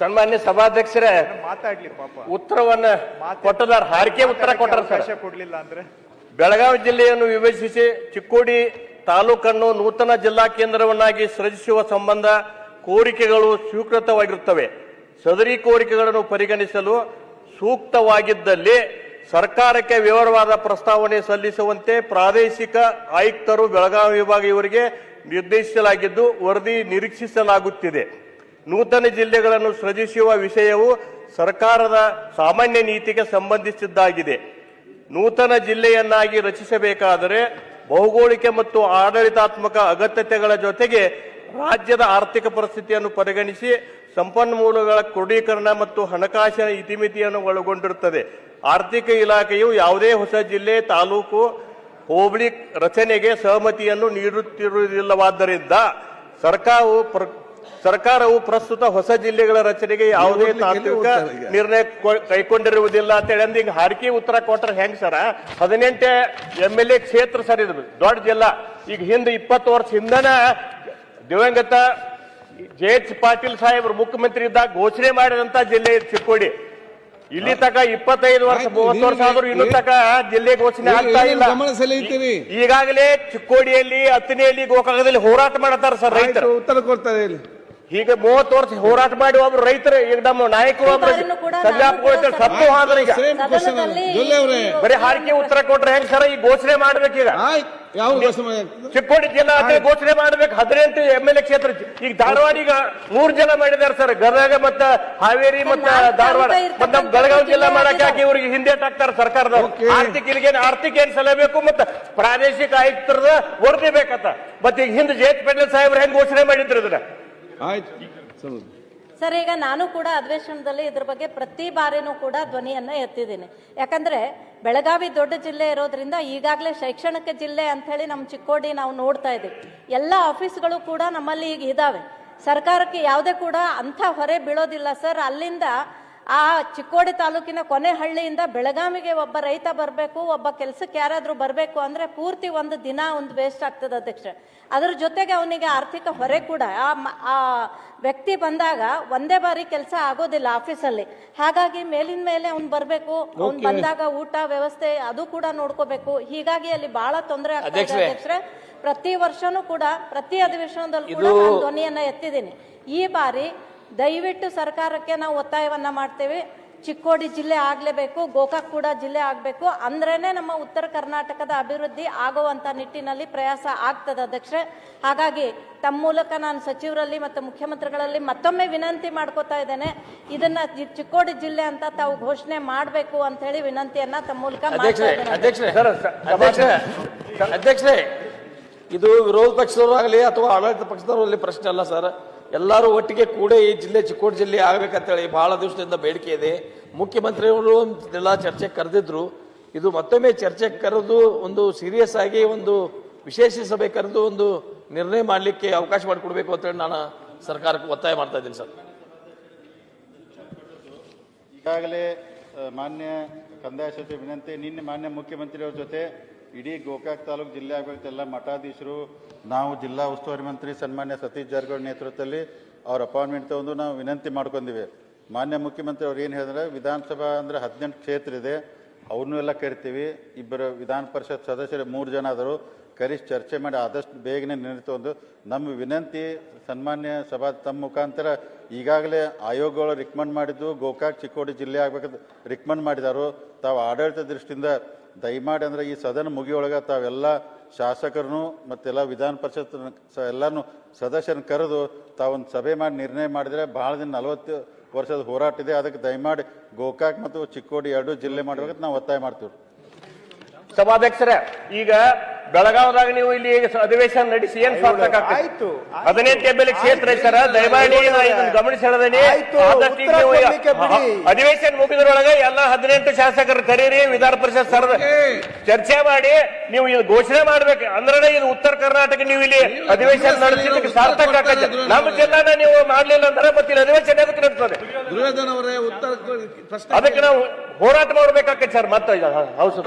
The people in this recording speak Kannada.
ಸನ್ಮಾನ್ಯ ಸಭಾಧ್ಯಕ್ಷರೇ, ಮಾತಾಡ್ಲಿ ಪಾಪ. ಉತ್ತರವನ್ನ ಕೊಟ್ಟದಾರ, ಹಾರಿಕೆ ಉತ್ತರ ಕೊಟ್ಟರ ಸರ್. ಕೊಡ್ಲಿಲ್ಲ ಅಂದ್ರೆ ಬೆಳಗಾವಿ ಜಿಲ್ಲೆಯನ್ನು ವಿಭಜಿಸಿ ಚಿಕ್ಕೋಡಿ ತಾಲೂಕನ್ನು ನೂತನ ಜಿಲ್ಲಾ ಕೇಂದ್ರವನ್ನಾಗಿ ಸೃಜಿಸುವ ಸಂಬಂಧ ಕೋರಿಕೆಗಳು ಸ್ವೀಕೃತವಾಗಿರುತ್ತವೆ. ಸದರಿ ಕೋರಿಕೆಗಳನ್ನು ಪರಿಗಣಿಸಲು ಸೂಕ್ತವಾಗಿದ್ದಲ್ಲಿ ಸರ್ಕಾರಕ್ಕೆ ವಿವರವಾದ ಪ್ರಸ್ತಾವನೆ ಸಲ್ಲಿಸುವಂತೆ ಪ್ರಾದೇಶಿಕ ಆಯುಕ್ತರು ಬೆಳಗಾವಿ ವಿಭಾಗ ಇವರಿಗೆ ನಿರ್ದೇಶಿಸಲಾಗಿದ್ದು ವರದಿ ನಿರೀಕ್ಷಿಸಲಾಗುತ್ತಿದೆ. ನೂತನ ಜಿಲ್ಲೆಗಳನ್ನು ಸೃಜಿಸುವ ವಿಷಯವು ಸರ್ಕಾರದ ಸಾಮಾನ್ಯ ನೀತಿಗೆ ಸಂಬಂಧಿಸಿದ್ದಾಗಿದೆ. ನೂತನ ಜಿಲ್ಲೆಯನ್ನಾಗಿ ರಚಿಸಬೇಕಾದರೆ ಭೌಗೋಳಿಕ ಮತ್ತು ಆಡಳಿತಾತ್ಮಕ ಅಗತ್ಯತೆಗಳ ಜೊತೆಗೆ ರಾಜ್ಯದ ಆರ್ಥಿಕ ಪರಿಸ್ಥಿತಿಯನ್ನು ಪರಿಗಣಿಸಿ ಸಂಪನ್ಮೂಲಗಳ ಕ್ರೋಢೀಕರಣ ಮತ್ತು ಹಣಕಾಸಿನ ಇತಿಮಿತಿಯನ್ನು ಒಳಗೊಂಡಿರುತ್ತದೆ. ಆರ್ಥಿಕ ಇಲಾಖೆಯು ಯಾವುದೇ ಹೊಸ ಜಿಲ್ಲೆ, ತಾಲೂಕು, ಹೋಬಳಿ ರಚನೆಗೆ ಸಹಮತಿಯನ್ನು ನೀಡುತ್ತಿರುವುದಿಲ್ಲವಾದ್ದರಿಂದ ಸರ್ಕಾರವು ಪ್ರಸ್ತುತ ಹೊಸ ಜಿಲ್ಲೆಗಳ ರಚನೆಗೆ ಯಾವುದೇ ತಾಂತ್ರಿಕ ನಿರ್ಣಯ ಕೈಗೊಂಡಿರುವುದಿಲ್ಲ ಅಂತ ಹೇಳಿ ಹಿಂಗ ಹಾರಿಕೆ ಉತ್ತರ ಕೊಟ್ರೆ ಹೆಂಗ್ ಸರ? 18 MLA ಕ್ಷೇತ್ರ ಸರ್, ಇದು ದೊಡ್ಡ ಜಿಲ್ಲಾ. ಈಗ ಹಿಂದೆ 20 ವರ್ಷ ಹಿಂದನ ದಿವಂಗತ JH ಪಾಟೀಲ್ ಸಾಹೇಬ್ರು ಮುಖ್ಯಮಂತ್ರಿ ಇದ್ದಾಗ ಘೋಷಣೆ ಮಾಡಿದಂತ ಜಿಲ್ಲೆ ಚಿಕ್ಕೋಡಿ. ಇಲ್ಲಿ ತಕ 25 ವರ್ಷ 30 ವರ್ಷ ಆದ್ರೂ ಇನ್ನೂ ತಕ ಜಿಲ್ಲೆ ಘೋಷಣೆ ಆಗ್ತಾ ಇಲ್ಲ. ಈಗಾಗಲೇ ಚಿಕ್ಕೋಡಿಯಲ್ಲಿ, ಅತ್ತನೆಯಲ್ಲಿ, ಗೋಕಾಕದಲ್ಲಿ ಹೋರಾಟ ಮಾಡತಾರ ಸರ್ ರೈತರು. ಉತ್ತರ ಕೊಡ್ತಾರೆ. ಈಗ 30 ವರ್ಷ ಹೋರಾಟ ಮಾಡಿ ಒಬ್ರು ರೈತರು, ಈಗ ನಮ್ಮ ನಾಯಕರು ಒಬ್ರು ಸತ್ತು ಹೋದ್ರೆ ಈಗ ಬರೀ ಹಾರಿಕೆ ಉತ್ತರ ಕೊಟ್ರೆ ಹೆಂಗ್ ಸರ್? ಈ ಘೋಷಣೆ ಮಾಡ್ಬೇಕೀಗ ಚಿಕ್ಕೋಡಿ ಜಿಲ್ಲಾ ಘೋಷಣೆ ಮಾಡ್ಬೇಕು. 18 MLA ಕ್ಷೇತ್ರ. ಈಗ ಧಾರವಾಡ ಈಗ 3 ಜನ ಮಾಡಿದಾರೆ ಸರ್, ಗದಗ ಮತ್ತ ಹಾವೇರಿ ಮತ್ತ ಧಾರವಾಡ. ಮತ್ತ ನಮ್ ಬೆಳಗಾವಿ ಜಿಲ್ಲಾ ಮಾಡಕ್ ಹಾಕಿ ಇವ್ರಿಗೆ ಹಿಂದೇಟ್ ಹಾಕ್ತಾರೆ ಸರ್ಕಾರದವ್ರು. ಆರ್ಥಿಕ ಏನ್ ಸಲಹಬೇಕು ಮತ್ತ ಪ್ರಾದೇಶಿಕ ಆಯುಕ್ತರದ ವರದಿ ಬೇಕತ್ತ. ಮತ್ತೆ ಈಗ ಹಿಂದೆ JH ಪಾಟೀಲ್ ಸಾಹೇಬ್ರು ಹೆಂಗ್ ಘೋಷಣೆ ಮಾಡಿದ್ರು ಇದನ್ನ? ಸರ್, ಈಗ ನಾನು ಕೂಡ ಅಧಿವೇಶನದಲ್ಲಿ ಇದ್ರ ಬಗ್ಗೆ ಪ್ರತಿ ಬಾರಿನೂ ಕೂಡ ಧ್ವನಿಯನ್ನ ಎತ್ತಿದ್ದೀನಿ. ಯಾಕಂದ್ರೆ ಬೆಳಗಾವಿ ದೊಡ್ಡ ಜಿಲ್ಲೆ ಇರೋದ್ರಿಂದ ಈಗಾಗಲೇ ಶೈಕ್ಷಣಿಕ ಜಿಲ್ಲೆ ಅಂತ ಹೇಳಿ ನಮ್ಮ ಚಿಕ್ಕೋಡಿ ನಾವು ನೋಡ್ತಾ ಇದ್ದೀವಿ. ಎಲ್ಲ ಆಫೀಸ್ಗಳು ಕೂಡ ನಮ್ಮಲ್ಲಿ ಈಗ ಇದಾವೆ. ಸರ್ಕಾರಕ್ಕೆ ಯಾವುದೇ ಕೂಡ ಅಂಥ ಹೊರೆ ಬೀಳೋದಿಲ್ಲ ಸರ್. ಅಲ್ಲಿಂದ ಆ ಚಿಕ್ಕೋಡಿ ತಾಲೂಕಿನ ಕೊನೆ ಹಳ್ಳಿಯಿಂದ ಬೆಳಗಾವಿಗೆ ಒಬ್ಬ ರೈತ ಬರಬೇಕು, ಒಬ್ಬ ಕೆಲಸಕ್ಕೆ ಯಾರಾದ್ರೂ ಬರಬೇಕು ಅಂದ್ರೆ ಪೂರ್ತಿ ಒಂದು ದಿನ ವೇಸ್ಟ್ ಆಗ್ತದೆ ಅಧ್ಯಕ್ಷ. ಅದ್ರ ಜೊತೆಗೆ ಅವನಿಗೆ ಆರ್ಥಿಕ ಹೊರೆ ಕೂಡ. ಆ ವ್ಯಕ್ತಿ ಬಂದಾಗ ಒಂದೇ ಬಾರಿ ಕೆಲಸ ಆಗೋದಿಲ್ಲ ಆಫೀಸಲ್ಲಿ. ಹಾಗಾಗಿ ಮೇಲಿನ ಮೇಲೆ ಅವ್ನು ಬರಬೇಕು, ಅವ್ನು ಬಂದಾಗ ಊಟ ವ್ಯವಸ್ಥೆ ಅದು ಕೂಡ ನೋಡ್ಕೋಬೇಕು. ಹೀಗಾಗಿ ಅಲ್ಲಿ ಬಹಳ ತೊಂದರೆ ಆಗ್ತದೆ ಅಧ್ಯಕ್ಷರೇ. ಪ್ರತಿ ವರ್ಷನೂ ಕೂಡ ಪ್ರತಿ ಅಧಿವೇಶನದಲ್ಲಿ ಕೂಡ ನಾನು ಧ್ವನಿಯನ್ನ ಎತ್ತಿದ್ದೀನಿ. ಈ ಬಾರಿ ದಯವಿಟ್ಟು ಸರ್ಕಾರಕ್ಕೆ ನಾವು ಒತ್ತಾಯವನ್ನ ಮಾಡ್ತೇವೆ, ಚಿಕ್ಕೋಡಿ ಜಿಲ್ಲೆ ಆಗ್ಲೇಬೇಕು, ಗೋಕಾಕ್ ಕೂಡ ಜಿಲ್ಲೆ ಆಗ್ಬೇಕು. ಅಂದ್ರೇನೆ ನಮ್ಮ ಉತ್ತರ ಕರ್ನಾಟಕದ ಅಭಿವೃದ್ಧಿ ಆಗುವಂತ ನಿಟ್ಟಿನಲ್ಲಿ ಪ್ರಯಾಸ ಆಗ್ತದೆ ಅಧ್ಯಕ್ಷರೇ. ಹಾಗಾಗಿ ತಮ್ಮ ಮೂಲಕ ನಾನು ಸಚಿವರಲ್ಲಿ ಮತ್ತು ಮುಖ್ಯಮಂತ್ರಿಗಳಲ್ಲಿ ಮತ್ತೊಮ್ಮೆ ವಿನಂತಿ ಮಾಡ್ಕೋತಾ ಇದ್ದೇನೆ, ಇದನ್ನ ಚಿಕ್ಕೋಡಿ ಜಿಲ್ಲೆ ಅಂತ ತಾವು ಘೋಷಣೆ ಮಾಡಬೇಕು ಅಂತ ಹೇಳಿ ವಿನಂತಿಯನ್ನ ತಮ್ಮ ಮೂಲಕ ಅಧ್ಯಕ್ಷರೇ, ಇದು ವಿರೋಧ ಪಕ್ಷದವರು ಆಗಲಿ ಅಥವಾ ಆಡಳಿತ ಪಕ್ಷದವರಲ್ಲಿ ಪ್ರಶ್ನೆ ಅಲ್ಲ ಸರ್. ಎಲ್ಲರೂ ಒಟ್ಟಿಗೆ ಕೂಡ ಈ ಜಿಲ್ಲೆ ಚಿಕ್ಕೋಡಿ ಜಿಲ್ಲೆ ಆಗ್ಬೇಕಂತೇಳಿ ಬಹಳ ದಿವಸದಿಂದ ಬೇಡಿಕೆ ಇದೆ. ಮುಖ್ಯಮಂತ್ರಿಗಳು ಎಲ್ಲ ಚರ್ಚೆ ಕರೆದಿದ್ರು. ಇದು ಮತ್ತೊಮ್ಮೆ ಚರ್ಚೆ ಕರೆದು ಒಂದು ಸೀರಿಯಸ್ ಆಗಿ ಒಂದು ವಿಶೇಷ ಸಭೆ ಕರೆದು ಒಂದು ನಿರ್ಣಯ ಮಾಡಲಿಕ್ಕೆ ಅವಕಾಶ ಮಾಡಿಕೊಡ್ಬೇಕು ಅಂತೇಳಿ ನಾನು ಸರ್ಕಾರಕ್ಕೆ ಒತ್ತಾಯ ಮಾಡ್ತಾ ಇದ್ದೀನಿ ಸರ್. ಈಗಾಗಲೇ ಮಾನ್ಯ ಕಂದಾಯ ಸಚಿವ ವಿನಂತಿ, ನಿನ್ನೆ ಮಾನ್ಯ ಮುಖ್ಯಮಂತ್ರಿಯವ್ರ ಜೊತೆ ಇಡೀ ಗೋಕಾಕ್ ತಾಲೂಕು ಜಿಲ್ಲೆ ಆಗಬೇಕು ಎಲ್ಲ ಮಠಾಧೀಶರು, ನಾವು ಜಿಲ್ಲಾ ಉಸ್ತುವಾರಿ ಮಂತ್ರಿ ಸನ್ಮಾನ್ಯ ಸತೀಶ್ ಜಾರಕಿಹೊಳಿ ನೇತೃತ್ವದಲ್ಲಿ ಅವ್ರ ಅಪಾಯಿಂಟ್ಮೆಂಟ್ ತಗೊಂಡು ನಾವು ವಿನಂತಿ ಮಾಡ್ಕೊಂಡಿವಿ. ಮಾನ್ಯ ಮುಖ್ಯಮಂತ್ರಿ ಅವ್ರು ಏನು ಹೇಳಿದ್ರೆ, ವಿಧಾನಸಭಾ ಅಂದರೆ 18 ಕ್ಷೇತ್ರ ಇದೆ, ಅವ್ರನ್ನೂ ಎಲ್ಲ ಕರಿತೀವಿ. ಇಬ್ಬರು ವಿಧಾನ ಪರಿಷತ್ ಸದಸ್ಯರು 3 ಜನ ಆದರು, ಕರೆಸಿ ಚರ್ಚೆ ಮಾಡಿ ಆದಷ್ಟು ಬೇಗನೆ ನಿರ್ಣಯ ತಗೊಂಡು ನಮ್ಮ ವಿನಂತಿ ಸನ್ಮಾನ್ಯ ಸಭಾ ತಮ್ಮ ಮುಖಾಂತರ ಈಗಾಗಲೇ ಆಯೋಗಗಳು ರಿಕಮೆಂಡ್ ಮಾಡಿದ್ದು ಗೋಕಾಕ್ ಚಿಕ್ಕೋಡಿ ಜಿಲ್ಲೆ ಆಗ್ಬೇಕಂತ ರಿಕಮೆಂಡ್ ಮಾಡಿದಾರು. ತಾವು ಆಡಳಿತ ದೃಷ್ಟಿಯಿಂದ ದಯಮಾಡಿ ಅಂದರೆ ಈ ಸದನ ಮುಗಿಯೊಳಗೆ ತಾವೆಲ್ಲ ಶಾಸಕರನ್ನು ಮತ್ತೆಲ್ಲ ವಿಧಾನ ಪರಿಷತ್ ಎಲ್ಲರೂ ಸದಸ್ಯರನ್ನು ಕರೆದು ತಾವೊಂದು ಸಭೆ ಮಾಡಿ ನಿರ್ಣಯ ಮಾಡಿದರೆ ಭಾಳ ದಿನ 40 ವರ್ಷದ ಹೋರಾಟ ಇದೆ. ಅದಕ್ಕೆ ದಯಮಾಡಿ ಗೋಕಾಕ್ ಮತ್ತು ಚಿಕ್ಕೋಡಿ 2 ಜಿಲ್ಲೆ ಮಾಡ್ಬೇಕಂತ ನಾವು ಒತ್ತಾಯ ಮಾಡ್ತೀವಿ. ಸಭಾಧ್ಯಕ್ಷರೇ, ಈಗ ಬೆಳಗಾವದಾಗ ನೀವು ಇಲ್ಲಿ ಅಧಿವೇಶನ ನಡೆಸಿ ಏನ್ ಸಾರ್ಥಕ ಆಯ್ತು? 18 MLA ಕ್ಷೇತ್ರ ಸರ್, ದಯಮಾಡಿ ಗಮನಿಸಿ ಹೇಳದನಿ. ಅಧಿವೇಶನ ಮುಗಿದ್ರೊಳಗೆ ಎಲ್ಲ 18 ಶಾಸಕರು ಕರೀರಿ, ವಿಧಾನ ಪರಿಷತ್ ಸರ್ ಚರ್ಚೆ ಮಾಡಿ ನೀವು ಇದು ಘೋಷಣೆ ಮಾಡ್ಬೇಕು. ಅಂದ್ರೆ ಇದು ಉತ್ತರ ಕರ್ನಾಟಕ ನೀವು ಇಲ್ಲಿ ಅಧಿವೇಶನ ನಡೆಸಲಿಕ್ಕೆ ಸಾರ್ಥಕ ಆಗತ್ತೆ. ನಮ್ಮ ಜಿಲ್ಲಾನ ನೀವು ಮಾಡ್ಲಿಲ್ಲ ಅಂದ್ರೆ ಮತ್ತೆ ಇಲ್ಲಿ ಅಧಿವೇಶನ ಅದಕ್ಕೆ ನಡ್ತದೆ. ದುರ್ಯೋಧನ ಅವರೇ, ಉತ್ತರ ಅದಕ್ಕೆ ನಾವು ಹೋರಾಟ ಮಾಡ್ಬೇಕಾಗತ್ತೆ ಸರ್. ಮತ್ತೆ ಹೌದು